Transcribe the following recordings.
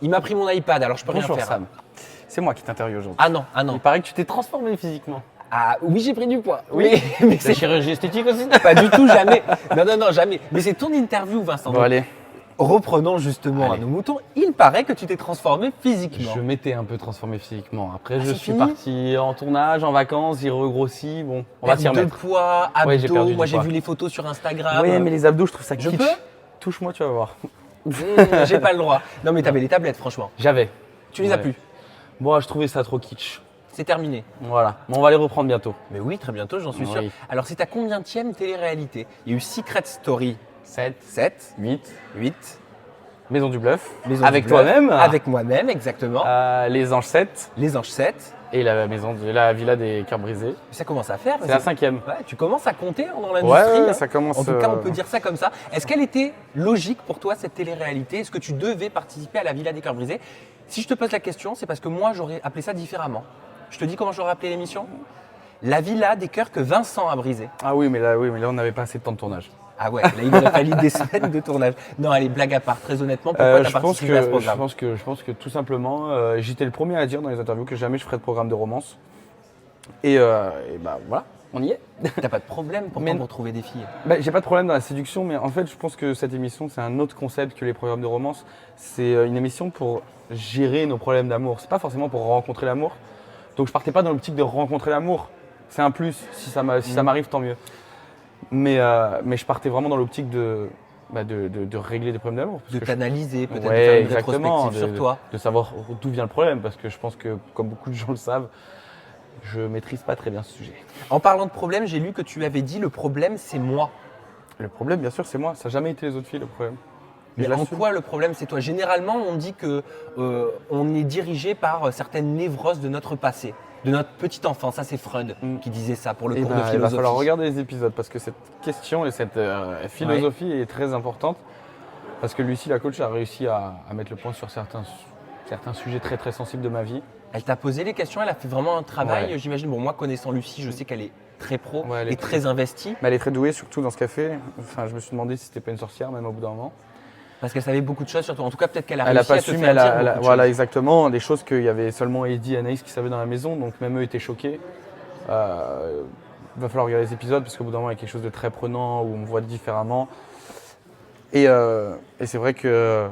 Il m'a pris mon iPad, alors je peux Bonjour rien faire. Sam, c'est moi qui t'interviewe aujourd'hui. Ah non, ah Il non. paraît que tu t'es transformé physiquement. Ah oui, j'ai pris du poids. Oui, mais C'est c'est chirurgie esthétique aussi. pas du tout, jamais. Non, jamais. Mais c'est ton interview, Vincent. Bon Donc, allez, reprenons justement à Allez. nos moutons. Il paraît que tu t'es transformé physiquement. je m'étais un peu transformé physiquement. Après, je c'est suis fini parti en tournage, en vacances, j'ai regrossi. Bon, on va Perte s'y de remettre. poids, abdos. Ouais, j'ai perdu du Moi, j'ai poids. vu les photos sur Instagram. Oui, mais les abdos, je trouve ça Je kitsch. peux Touche-moi, tu vas voir. J'ai pas le droit. Non, mais t'avais les tablettes, franchement. J'avais. Tu les as Ouais. plus. Bon, je trouvais ça trop kitsch. C'est terminé. Voilà, bon, on va les reprendre bientôt. Mais oui, très bientôt, j'en suis Oui. sûr. Alors, c'est ta combienième télé-réalité? Il y a eu Secret Story 7, 7, 8, 8. Maison du Bluff. Maison Avec du Bluff, toi-même. Avec moi-même, exactement. Les Anges 7 Les Anges 7. et la maison de la Villa des Cœurs Brisés. Ça commence à faire. C'est la 5e. Ouais, tu commences à compter dans l'industrie. Ouais, hein. ça commence. En tout cas, on peut dire ça comme ça. Est-ce qu'elle était logique pour toi, cette télé-réalité? Est-ce que tu devais participer à la Villa des Cœurs Brisés? Si je te pose la question, c'est parce que moi, j'aurais appelé ça différemment. Je te dis comment j'aurais appelé l'émission? La Villa des Cœurs que Vincent a brisé. Ah oui, mais là, on n'avait pas assez de temps de tournage. Ah ouais, là, il aurait fallu des semaines de tournage. Non, allez, blague à part, très honnêtement, pourquoi tu as participé à ce programme? je pense que tout simplement, j'étais le premier à dire dans les interviews que jamais je ferais de programme de romance. Et bah voilà, on y est. T'as pas de problème pourquoi Mais- pour trouver des filles? Bah, j'ai pas de problème dans la séduction, mais en fait, je pense que cette émission, c'est un autre concept que les programmes de romance. C'est une émission pour gérer nos problèmes d'amour. C'est pas forcément pour rencontrer l'amour. Donc, je partais pas dans l'optique de rencontrer l'amour. C'est un plus. Si ça m'arrive, tant mieux. Mais je partais vraiment dans l'optique de régler des problèmes d'amour. Parce De que t'analyser, peut-être de Ouais, faire une exactement, rétrospective sur toi. de savoir d'où vient le problème, parce que je pense que, comme beaucoup de gens le savent, je maîtrise pas très bien ce sujet. En parlant de problème, j'ai lu que tu avais dit le problème c'est moi. Le problème, bien sûr, c'est moi. Ça n'a jamais été les autres filles, le problème. Mais Je en l'assume. quoi le problème c'est toi? Généralement, on dit que on est dirigé par certaines névroses de notre passé, de notre petite enfance. Ça, c'est Freud qui disait ça pour le Eh cours ben, de il va philosophie. falloir regarder les épisodes parce que cette question et cette philosophie est très importante. Parce que Lucie, la coach, a réussi à mettre le point sur certains sujets très très sensibles de ma vie. Elle t'a posé les questions, elle a fait vraiment un travail, Ouais. j'imagine. Bon, moi, connaissant Lucie, je sais qu'elle est très pro Ouais, elle est et très investie Mais elle est très douée, surtout dans ce qu'elle fait. Enfin, je me suis demandé si c'était pas une sorcière, même au bout d'un moment. parce qu'elle savait beaucoup de choses sur toi. En tout cas, peut-être qu'elle a Elle n'a réussi pas à te su, mais faire dire beaucoup de voilà choses. exactement des choses qu'il y avait seulement Eddie et Anaïs qui savaient dans la maison, donc même eux étaient choqués. Il va falloir regarder les épisodes parce qu'au bout d'un moment il y a quelque chose de très prenant où on me voit différemment. Et c'est vrai que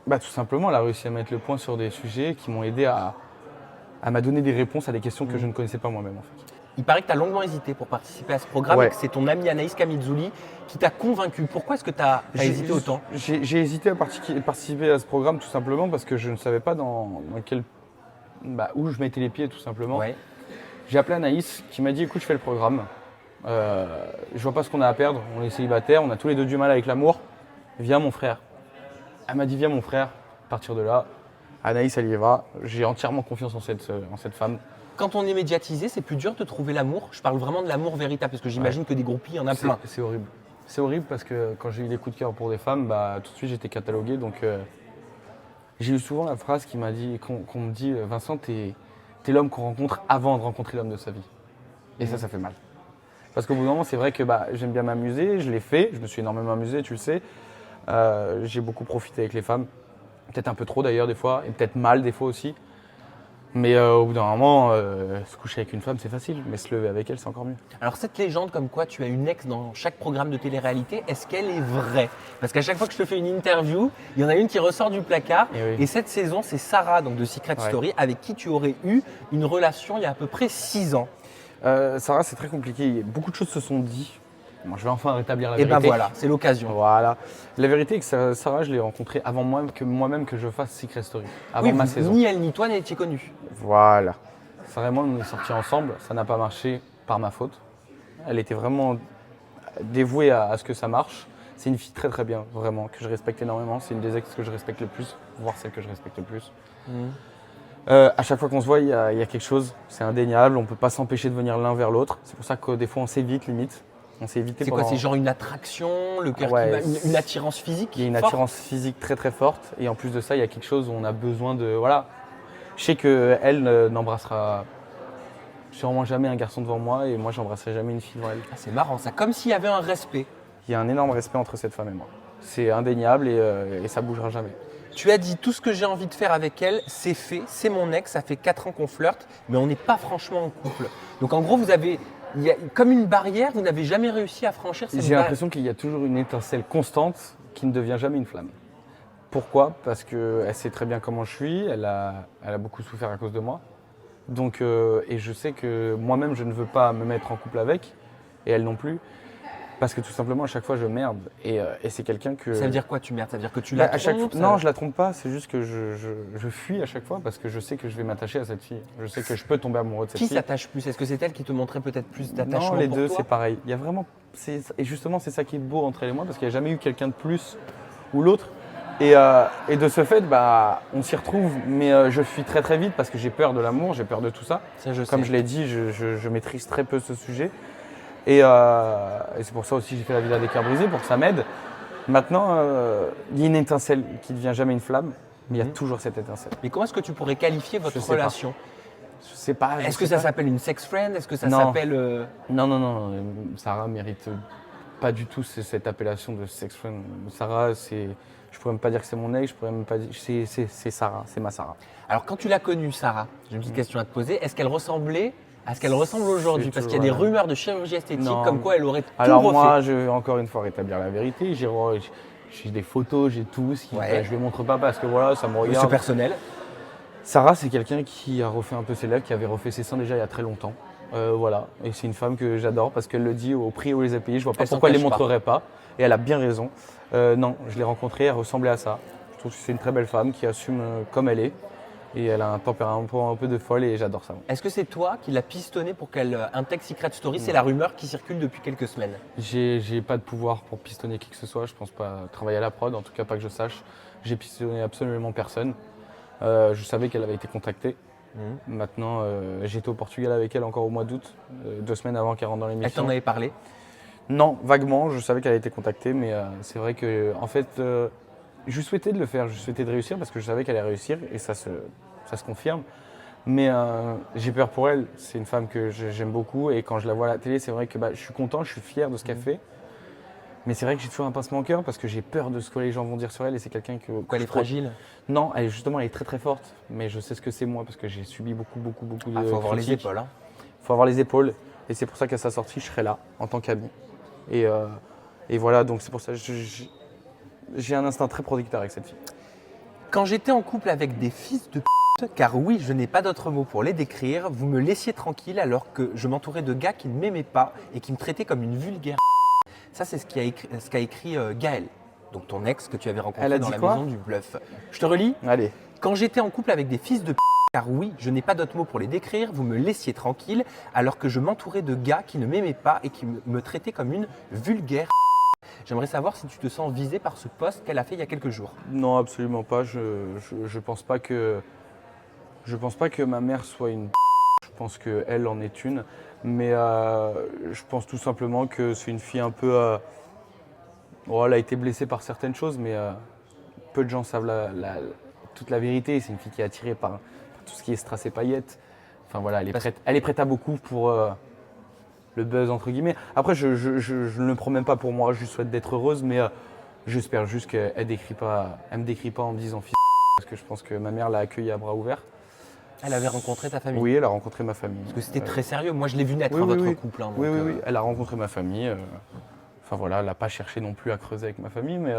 tout simplement elle a réussi à mettre le point sur des sujets qui m'ont aidé à m'a donné des réponses à des questions que je ne connaissais pas moi-même en fait. Il paraît que tu as longuement hésité pour participer à ce programme Ouais. et que c'est ton ami Anaïs Camizzouli qui t'a convaincu. Pourquoi est-ce que tu as hésité autant? J'ai hésité à participer à ce programme tout simplement parce que je ne savais pas où je mettais les pieds tout simplement. Ouais. J'ai appelé Anaïs qui m'a dit écoute je fais le programme, je vois pas ce qu'on a à perdre, on est célibataires, on a tous les deux du mal avec l'amour, viens mon frère. Elle m'a dit viens mon frère, à partir de là, Anaïs elle y va, j'ai entièrement confiance en cette femme. Quand on est médiatisé, c'est plus dur de trouver l'amour. Je parle vraiment de l'amour véritable parce que j'imagine que des groupies, il y en a plein. C'est horrible. C'est horrible parce que quand j'ai eu des coups de cœur pour des femmes, tout de suite j'étais catalogué. Donc j'ai eu souvent la phrase qu'on me dit Vincent, t'es l'homme qu'on rencontre avant de rencontrer l'homme de sa vie. Et ça fait mal. Parce qu'au bout d'un moment, c'est vrai que j'aime bien m'amuser, je l'ai fait, je me suis énormément amusé, tu le sais. J'ai beaucoup profité avec les femmes, peut-être un peu trop d'ailleurs des fois, et peut-être mal des fois aussi. Mais au bout d'un moment, se coucher avec une femme, c'est facile, mais se lever avec elle, c'est encore mieux. Alors cette légende comme quoi tu as une ex dans chaque programme de télé-réalité, est-ce qu'elle est vraie? Parce qu'à chaque fois que je te fais une interview, il y en a une qui ressort du placard. Et oui. Et cette saison, c'est Sarah donc de Secret Ouais. Story avec qui tu aurais eu une relation il y a à peu près 6 ans. Sarah, c'est très compliqué. Beaucoup de choses se sont dites. Moi, je vais enfin rétablir la Et vérité. ben voilà, c'est l'occasion. Voilà. La vérité est que Sarah, je l'ai rencontrée avant moi-même que je fasse Secret Story. Avant Oui, ma saison. ni elle ni toi n'étiez connus. Voilà. Sarah et moi, on est sortis ensemble. Ça n'a pas marché par ma faute. Elle était vraiment dévouée à ce que ça marche. C'est une fille très très bien, vraiment, que je respecte énormément. C'est une des ex que je respecte le plus, voire celle que je respecte le plus. À chaque fois qu'on se voit, il y a quelque chose, c'est indéniable. On ne peut pas s'empêcher de venir l'un vers l'autre. C'est pour ça que des fois, on s'évite limite. On s'est évité C'est quoi? pendant- C'est genre une attraction, le cœur Ouais, qui bat, une attirance physique? Il y a une forte? attirance physique très très forte et en plus de ça, il y a quelque chose où on a besoin de... Voilà. Je sais qu'elle n'embrassera sûrement jamais un garçon devant moi et moi, j'embrasserai jamais une fille devant elle. Ah, c'est marrant ça, comme s'il y avait un respect. Il y a un énorme respect entre cette femme et moi. C'est indéniable et ça bougera jamais. Tu as dit tout ce que j'ai envie de faire avec elle, c'est fait, c'est mon ex, ça fait 4 ans qu'on flirte, mais on n'est pas franchement en couple. Donc en gros, il y a comme une barrière, vous n'avez jamais réussi à franchir cette J'ai barrière. l'impression qu'il y a toujours une étincelle constante qui ne devient jamais une flamme. Pourquoi? Parce qu'elle sait très bien comment je suis, elle a beaucoup souffert à cause de moi. Donc, et je sais que moi-même, je ne veux pas me mettre en couple avec, et elle non plus, parce que tout simplement, à chaque fois, je merde. Et c'est quelqu'un que… Ça veut dire quoi tu merdes? Ça veut dire que tu Bah, la à chaque trompes, fois, non, je la trompe pas, c'est juste que je fuis à chaque fois parce que je sais que je vais m'attacher à cette fille. Je sais que je peux tomber amoureux de cette Qui fille. s'attache plus? Est-ce que c'est elle qui te montrait peut-être plus d'attachement Non, les pour deux, toi? c'est pareil. Il y a vraiment, et justement, c'est ça qui est beau entre elle et moi parce qu'il n'y a jamais eu quelqu'un de plus ou l'autre. Et de ce fait, bah, on s'y retrouve, mais je fuis très très vite parce que j'ai peur de l'amour, j'ai peur de tout ça. Ça, je Comme sais. je l'ai dit, je maîtrise très peu ce sujet. Et c'est pour ça aussi que j'ai fait la Villa des Cœurs Brisés, pour que ça m'aide. Maintenant, il y a une étincelle qui ne devient jamais une flamme, mais il y a toujours cette étincelle. Mais comment est-ce que tu pourrais qualifier votre Je sais pas. relation? Je sais pas. Est-ce que ça s'appelle une sex friend? Est-ce que ça Non. s'appelle… Non, non, non. Sarah mérite pas du tout cette appellation de sex friend. Sarah, je pourrais même pas dire que c'est mon ex, je pourrais même pas dire. C'est Sarah, c'est ma Sarah. Alors quand tu l'as connue, Sarah, j'ai une petite question à te poser. Est-ce qu'elle ressemblait à ce qu'elle ressemble aujourd'hui? C'est Parce qu'il y a des toujours la même. rumeurs de chirurgie esthétique Non. comme quoi elle aurait tout Alors refait. moi, je vais encore une fois rétablir la vérité. J'ai des photos, j'ai tout. Ouais. Je ne les montre pas parce que voilà, ça me C'est regarde. personnel. Sarah, c'est quelqu'un qui a refait un peu ses lèvres, qui avait refait ses seins déjà il y a très longtemps. Voilà. Et c'est une femme que j'adore parce qu'elle le dit au prix où elle les a payés. Je vois pas Elle s'en pourquoi elle les cache pas. montrerait pas. Et elle a bien raison. Non, je l'ai rencontrée, elle ressemblait à ça. Je trouve que c'est une très belle femme qui assume comme elle est. Et elle a un tempérament un peu de folle et j'adore ça. Est-ce que c'est toi qui l'as pistonné pour qu'elle intègre Secret Story? C'est la rumeur qui circule depuis quelques semaines. J'ai pas de pouvoir pour pistonner qui que ce soit. Je pense pas travailler à la prod, en tout cas pas que je sache. J'ai pistonné absolument personne. Je savais qu'elle avait été contactée. Maintenant, j'étais au Portugal avec elle encore au mois d'août, 2 semaines avant qu'elle rentre dans Elle l'émission. t'en avait parlé? Non, vaguement, je savais qu'elle avait été contactée, mais c'est vrai que, en fait, je souhaitais de le faire, je souhaitais de réussir parce que je savais qu'elle allait réussir et ça se confirme. Mais j'ai peur pour elle, c'est une femme que j'aime beaucoup et quand je la vois à la télé, c'est vrai que je suis content, je suis fier de ce qu'elle fait. Mais c'est vrai que j'ai toujours un pincement au cœur parce que j'ai peur de ce que les gens vont dire sur elle et c'est quelqu'un que… Pourquoi elle est fragile? Non, elle est très très forte, mais je sais ce que c'est moi parce que j'ai subi beaucoup de Il faut avoir les critiques. épaules. Hein. Faut avoir les épaules et c'est pour ça qu'à sa sortie, je serai là en tant qu'ami. Et voilà, donc c'est pour ça que j'ai un instinct très protecteur avec cette fille. Quand j'étais en couple avec des fils de p***, car oui, je n'ai pas d'autre mot pour les décrire, vous me laissiez tranquille alors que je m'entourais de gars qui ne m'aimaient pas et qui me traitaient comme une vulgaire. Ça, c'est ce qu'a écrit Gaël, donc ton ex que tu avais Elle rencontré a dans dit la quoi maison du bluff. Je te relis. Allez. Quand j'étais en couple avec des fils de p***, car oui, je n'ai pas d'autre mot pour les décrire, vous me laissiez tranquille alors que je m'entourais de gars qui ne m'aimaient pas et qui me traitaient comme une vulgaire. J'aimerais savoir si tu te sens visé par ce post qu'elle a fait il y a quelques jours. Non, absolument pas. Je pense pas que ma mère soit une. Je pense qu'elle en est une, mais je pense tout simplement que c'est une fille un peu. Elle a été blessée par certaines choses, mais peu de gens savent toute la vérité. C'est une fille qui est attirée par tout ce qui est strass et paillettes. Enfin voilà, elle est prête à beaucoup pour le buzz entre guillemets. Après, je ne le prends même pas pour moi. Je lui souhaite d'être heureuse, mais j'espère juste qu'elle me décrit pas en me disant fils, parce que je pense que ma mère l'a accueillie à bras ouverts. Elle avait rencontré ta famille? Oui, elle a rencontré ma famille. Parce que c'était très sérieux. Moi, je l'ai vu naître, oui, votre oui. couple. Hein, Oui, donc, oui, elle a rencontré ma famille. Enfin voilà, elle n'a pas cherché non plus à creuser avec ma famille, mais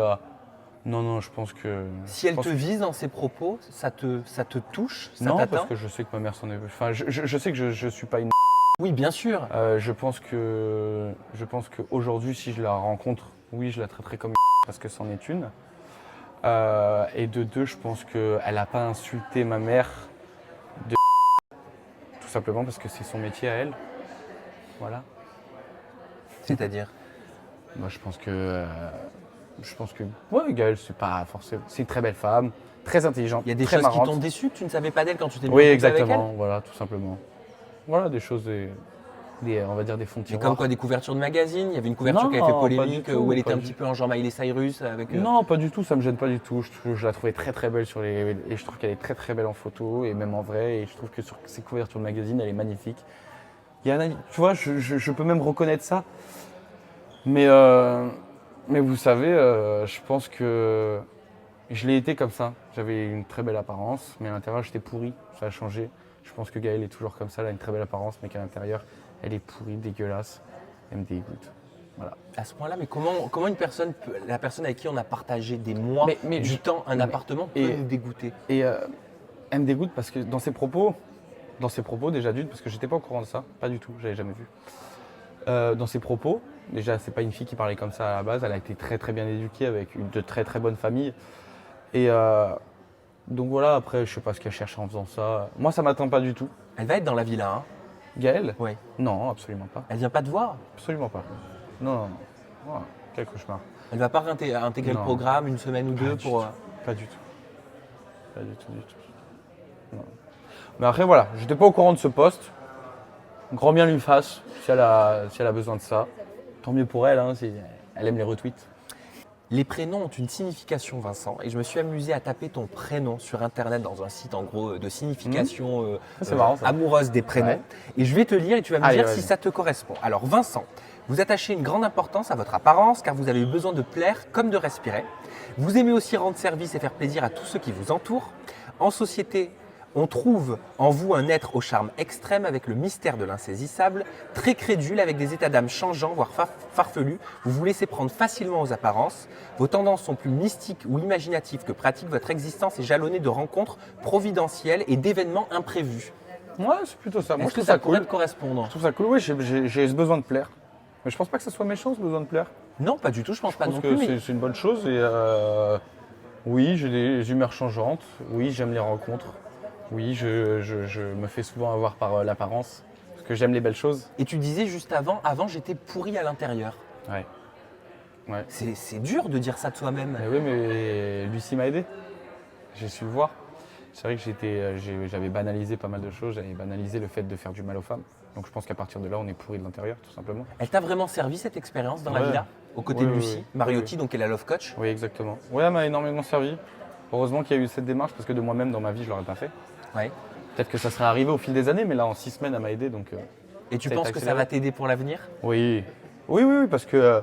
non, je pense que… Si elle te vise dans ses propos, ça te touche, ça non, t'atteint? parce que je sais que ma mère s'en est… Enfin, je sais que je ne suis pas une… Oui, bien sûr. Je pense qu'aujourd'hui, si je la rencontre, oui, je la traiterai comme une parce que c'en est une. Et de deux, je pense qu'elle n'a pas insulté ma mère de tout simplement parce que c'est son métier à elle. Voilà. C'est-à-dire? Moi, je pense que ouais, Gaëlle, c'est pas forcément… C'est une très belle femme, très intelligente, Il y a des très choses marrante. qui t'ont déçu que tu ne savais pas d'elle quand tu t'es mis Oui, en couple avec exactement, voilà, tout simplement. Voilà, des choses, on va dire des fonds de elle? Mais tiroir. comme quoi, des couvertures de magazines? Il y avait une couverture Non, qui avait fait pas polémique du tout, où elle était pas un du petit peu en genre Miley Cyrus avec… Non, pas du tout, ça me gêne pas du tout. Je la trouvais très très belle et je trouve qu'elle est très très belle en photo et même en vrai. Et je trouve que sur ses couvertures de magazine, elle est magnifique. Tu vois, je peux même reconnaître ça. Mais vous savez, je pense que Je l'ai été comme ça. J'avais une très belle apparence, mais à l'intérieur, j'étais pourri. Ça a changé. Je pense que Gaëlle est toujours comme ça. Elle a une très belle apparence, mais qu'à l'intérieur, elle est pourrie, dégueulasse. Elle me dégoûte. Voilà. À ce point-là, mais comment une personne, la personne avec qui on a partagé des mois, Mais du temps, un appartement peut nous dégoûter? Et elle me dégoûte parce que dans ses propos déjà d'une, parce que j'étais pas au courant de ça, pas du tout, j'avais jamais vu. Dans ses propos, déjà, c'est pas une fille qui parlait comme ça à la base. Elle a été très très bien éduquée avec de très très bonnes familles. Et donc voilà, après, je sais pas ce qu'elle cherche en faisant ça. Moi, ça m'atteint pas du tout. Elle va être dans la villa, hein? Gaëlle? Oui. Non, absolument pas. Elle vient pas te voir? Absolument pas. Non, non, non. Voilà, quel cauchemar. Elle va pas intégrer le Non. programme une semaine ou deux pour. Pas du tout. Pas du tout, du tout. Non. Mais après, voilà, j'étais pas au courant de ce poste. Grand bien lui fasse, si elle a besoin de ça. Tant mieux pour elle, hein, si elle aime les retweets. Les prénoms ont une signification, Vincent, et je me suis amusé à taper ton prénom sur Internet dans un site en gros de signification C'est marrant, ça. amoureuse des prénoms. Ouais. Et je vais te lire et tu vas me Allez, dire vas-y. si ça te correspond. Alors Vincent, vous attachez une grande importance à votre apparence car vous avez eu besoin de plaire comme de respirer. Vous aimez aussi rendre service et faire plaisir à tous ceux qui vous entourent. En société, on trouve en vous un être au charme extrême avec le mystère de l'insaisissable, très crédule avec des états d'âme changeants, voire farfelus. Vous vous laissez prendre facilement aux apparences. Vos tendances sont plus mystiques ou imaginatives que pratiques. Votre existence est jalonnée de rencontres providentielles et d'événements imprévus. Ouais, c'est plutôt ça. Moi, Est-ce je que trouve ça ça pourrait cool. te correspondre? Je trouve ça cool. Oui, j'ai ce besoin de plaire. Mais je pense pas que ça soit méchant, ce besoin de plaire. Non, pas du tout, je pense pas Je non pense que plus. mais- c'est une bonne chose. Et oui, j'ai des humeurs changeantes. Oui, j'aime les rencontres. Oui, je me fais souvent avoir par l'apparence. Parce que j'aime les belles choses. Et tu disais juste avant j'étais pourri à l'intérieur. Ouais. Ouais. C'est dur de dire ça de soi-même. Mais oui, mais Lucie m'a aidé. J'ai su le voir. C'est vrai que j'avais banalisé pas mal de choses. J'avais banalisé le fait de faire du mal aux femmes. Donc je pense qu'à partir de là, on est pourri de l'intérieur, tout simplement. Elle t'a vraiment servi cette expérience dans la Ouais. villa? Aux côtés Oui, de oui, Lucie oui. Mariotti, Oui, oui. donc qui est la love coach. Oui, exactement. Oui, elle m'a énormément servi. Heureusement qu'il y a eu cette démarche parce que de moi-même, dans ma vie, je ne l'aurais pas fait. Ouais. Peut-être que ça serait arrivé au fil des années, mais là, en 6 semaines, elle m'a aidé. Donc, Et tu Ça a penses été que ça accéléré. va t'aider pour l'avenir? oui. Oui, parce que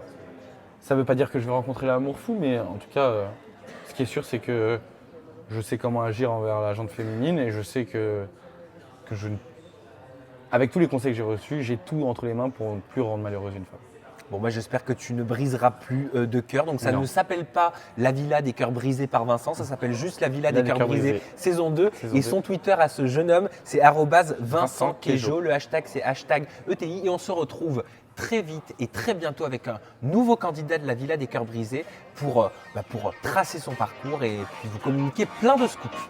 ça ne veut pas dire que je vais rencontrer l'amour fou, mais en tout cas, ce qui est sûr, c'est que je sais comment agir envers la gente féminine et je sais que avec tous les conseils que j'ai reçus, j'ai tout entre les mains pour ne plus rendre malheureuse une femme. Bon, moi j'espère que tu ne briseras plus de cœur. Donc ça Non. ne s'appelle pas la villa des cœurs brisés par Vincent, ça s'appelle juste la villa Là, des cœurs brisés saison 2. Saison Et 2. son Twitter à ce jeune homme, c'est @Vincent Vincent Queijo. Queijo. Le hashtag c'est #ETI. Et on se retrouve très vite et très bientôt avec un nouveau candidat de la villa des cœurs brisés pour tracer son parcours et puis vous communiquer plein de scoops.